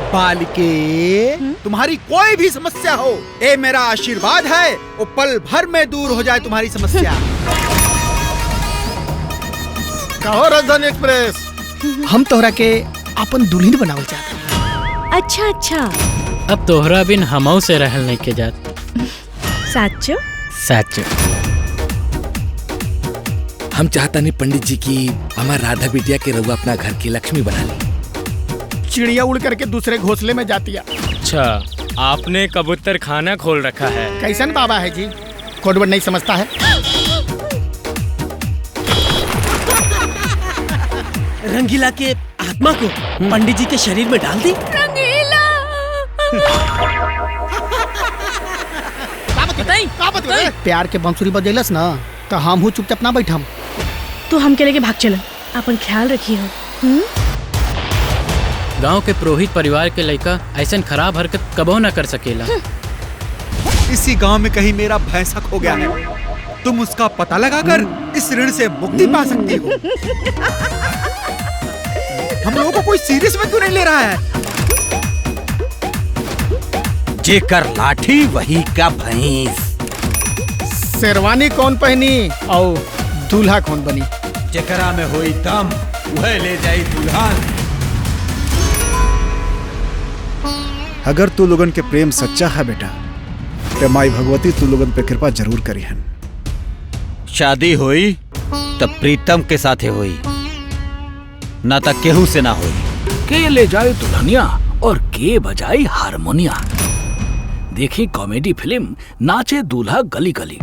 बालिके, तुम्हारी कोई भी समस्या हो, ये मेरा आशीर्वाद है, वो पल भर में दूर हो जाए तुम्हारी समस्या। कहो राजधानी एक्सप्रेस, हम तोहरा के अपन दुल्हन बनावल चाहते हैं। अच्छा अच्छा, अब तोहरा बिन हमऊ से रहल नहीं के जात। साचो सच। हम चाहता नहीं पंडित जी की हमार राधा बिटिया के रउआ अपना घर की लक्ष्मी बना ली। चिड़िया उड़ करके दूसरे घोंसले में जाती है। अच्छा, आपने कबूतर खाना खोल रखा है। कैसन बाबा है जी, कोडवर्ड नहीं समझता है। रंगीला के आत्मा को पंडित जी के शरीर में डाल दी। रंगीला। प्यार के बांसुरी बजेलस ना, तो हम हूँ चुपचाप ना बैठम। तू हमके लेके भाग चल, अपन ख्याल रखिए हो। गांव के पुरोहित परिवार के लड़का ऐसा खराब हरकत कबो न कर सकेला। इसी गांव में कहीं मेरा भैंसा खो गया है, तुम उसका पता लगाकर इस ऋण से मुक्ति पा सकती हो। हम लोगों को कोई सीरियस में क्यों नहीं ले रहा है? जेकर लाठी वही का भैंस। शेरवानी कौन पहनी और दूल्हा कौन बनी? जेकरा में होई दम वह ले जाई दुल्हन। अगर तू लोगन के प्रेम सच्चा है बेटा, तो माई भगवती तू लोगन पे कृपा जरूर करी हन। शादी होई तब प्रीतम के साथे होई, ना तक केहू से ना होई। के ले जाए दुल्हनिया और के बजाई हारमोनिया। देखी कॉमेडी फिल्म नाचे दूल्हा गली गली।